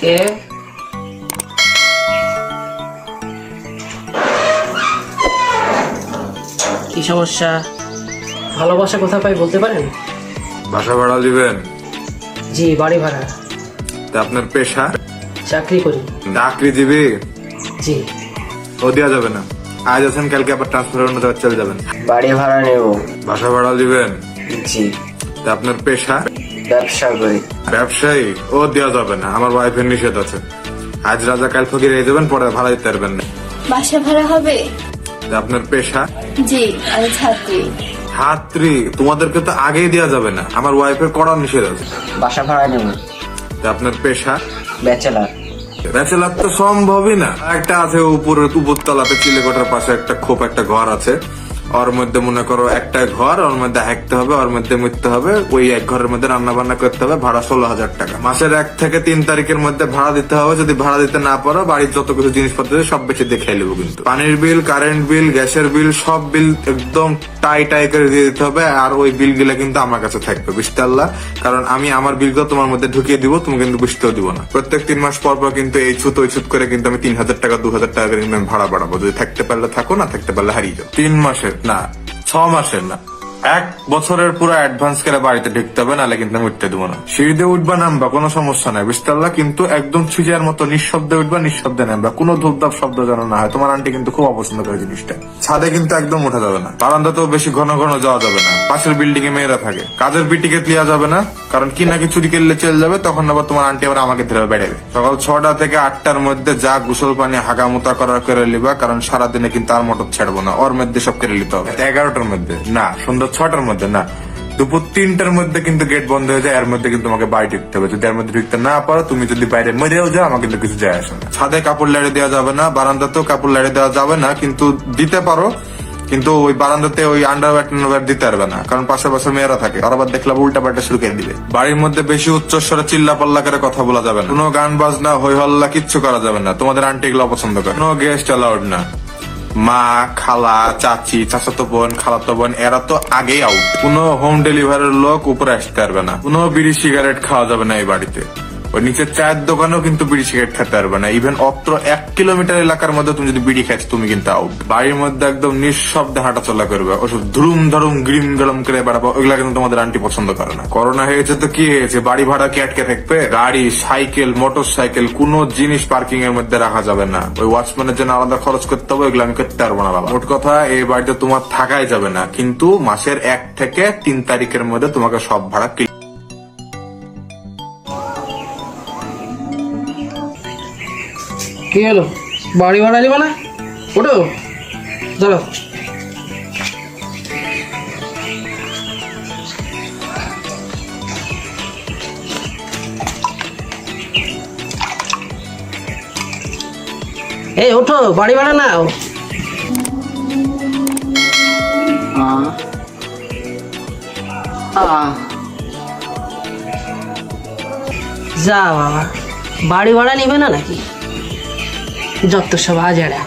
কে? কি সমস্যা? ভালোবাসা কোথা পাই বলতে পারেন? বাসা ভাড়া দিবেন? জি, বাড়ি ভাড়া। তা আপনার পেশা? চাকরি করি। চাকরিজীবী? জি। ও দেওয়া যাবে না। আজ আছেন, কালকে আবার ট্রান্সফার অন্য জায়গায় চলে যাবেন। বাড়ি ভাড়া নেব। বাসা ভাড়া দিবেন? জি। তা আপনার পেশা? ব্যবসা করি। ব্যবসায়ী? ও দেওয়া যাবে না, আমার ওয়াইফের নিষেধ আছে। আজ রাজা কাল ফকির হয়ে যাবেন, পরে ভাড়া দিতে পারবেন না। বাসা ভাড়া হবে? তা আপনার পেশা? জি, আমি ছাত্রী। ছাত্রী? তোমাদেরকে তো আগেই দেওয়া যাবে না, আমার ওয়াইফের কড়া নিষেধ আছে। বাসা ভাড়া নেব। তা আপনার পেশা? ব্যাচেলার। ব্যাচেলার তো সম্ভবই না। একটা আছে উপরতলাতে চিলেকোটার পাশে একটা খোপ একটা ঘর আছে, ওর মধ্যে মনে করো একটা ঘর, ওর মধ্যে হাঁকতে হবে, ওর মধ্যে মরতে হবে, ওই এক ঘরের মধ্যে রান্না বান্না করতে হবে, ভাড়া 16,000 টাকা। মাসের 1 থেকে 3 তারিখের মধ্যে ভাড়া দিতে হবে। যদি ভাড়া দিতে না পারো, বাড়ির যত কিছু জিনিসপত্র আছে সব বেঁচে দেখে নেবো। কিন্তু পানির বিল, কারেন্ট বিল, গ্যাসের বিল, সব বিল একদম টাই করে দিয়ে দিতে হবে। আর ওই বিল গুলা কিন্তু আমার কাছে থাকবে, বুঝতে পারলা? কারণ আমি আমার বিলগুলো তোমার মধ্যে ঢুকিয়ে দিব, তুমি কিন্তু বুঝতেও দিব না। প্রত্যেক 3 মাস পর পর কিন্তু এই ছুত ওই ছুত করে কিন্তু আমি 3,000 টাকা 2,000 টাকা করে কিন্তু আমি ভাড়া বাড়াবো। যদি থাকতে পারলে থাকো, না থাকতে পারলে হারিয়ে যাও। 3 মাসের না, 6 মাসের না, 1 বছরের পুরো অ্যাডভান্স করে বাড়িতে ঢুকতে হবে, নাহলে কিন্তু আমি উঠতে দেবো না। সিঁড়িতে উঠবা নামবা কোনো সমস্যা নাই, বুঝতে পারলা? কিন্তু একদম ছুঁচার মতো নিঃশব্দে উঠবা, নিঃশব্দে নামবা, কোনো ধূপধাপ শব্দ যেন না হয়। তোমার আন্টি কিন্তু খুব অপছন্দ করে জিনিসটা। ছাদে কিন্তু একদম ওঠা যাবে না, বারান্দাতেও বেশি ঘন ঘন যাওয়া যাবে না। পাশের বিল্ডিং এ মেয়েরা থাকে, কাজের পিটিকে লিয়া যাবে না, কারণ কি নাকি চুরি করলে চলে যাবে, তখন আবার তোমার আন্টি আবার আমাকে ধরে বেড়াবে। সকাল 6টা থেকে 8টার মধ্যে যা গোসল পানি হাগামুতা করার করে লিবা, কারণ সারাদিনে কিন্তু আর মোটর ছাড়বো না, ওর মধ্যে সব করে নিতে হবে। 11টার মধ্যে না, সন্ধ্যা 6টার মধ্যে না, দুপুর 3টার মধ্যে কিন্তু গেট বন্ধ হয়ে যায়। এর মধ্যে কিন্তু তোমাকে বাড়ি ঢুকতে হবে। যদি এর মধ্যে ঢুকতে না পারো, তুমি যদি বাইরে মরেও যাও, আমার কিন্তু কিছু যায় আসে না। ছাদে কাপড় লাড়ে দেওয়া যাবে না, বারান্দাতেও কাপড় লাড়ে দেওয়া যাবে না, কিন্তু দিতে পারো, কিন্তু ওই বারান্দাতে ওই আন্ডারওয়্যার দিতে পারবে না, কারণ পাশে পাশে মেয়েরা থাকে, আর আবার দেখলাম উল্টা পাল্টা শুরু করে দিবে। বাড়ির মধ্যে বেশি উচ্চস্বরে চিল্লা পাল্লা করে কথা বলা যাবে না, কোনো গান বাজনা হই হল্লা কিচ্ছু করা যাবে না। তোমাদের আন্টি এগুলো পছন্দ করে। কোনো গেস্ট অ্যালাউড না। মা, খালা, চাচি, চাচাতো বোন, খালাতো বোন, এরা তো আগেই আউট। কোনো হোম ডেলিভারির লোক উপরে আসতে পারবে না। কোনো বিড়ি সিগারেট খাওয়া যাবে না এই বাড়িতে। ওই নিচে চায়ের দোকানেও কিন্তু বিড়ি সিগারেট খেতে পারবে না। ইভেন অত্র 1 কিলোমিটার এলাকার মধ্যে তুমি যদি বিড়ি খাচ্ছ, তুমি কিন্তু আউট। বাড়ির মধ্যে একদম নিঃশব্দে হাঁটা চলা করবে, ওসব ধুরুম ধরুম গ্রিম গরম করে বেড়াবো, ওইগুলা কিন্তু তোমাদের আন্টি পছন্দ করে না। করোনা হয়েছে তো কি হয়েছে, বাড়ি ভাড়া কি আটকে থাকবে? গাড়ি, সাইকেল, মোটর সাইকেল, কোনো জিনিস পার্কিং এর মধ্যে রাখা যাবে না। ওই ওয়াচম্যানের জন্য আলাদা খরচ করতে হবে, ওইগুলো আমি করতে পারবো না বাবা। মোট কথা, এই বাড়িতে তোমার থাকাই যাবে না, কিন্তু মাসের 1 থেকে 3 তারিখের মধ্যে তোমাকে সব ভাড়া। কি হলো? বাড়ি ভাড়া নিবা না? ওঠো, চলো। এই ওঠো, বাড়ি ভাড়া নাও। যা বাবা, বাড়ি ভাড়া নিবে না নাকি? যত সব হাজারা।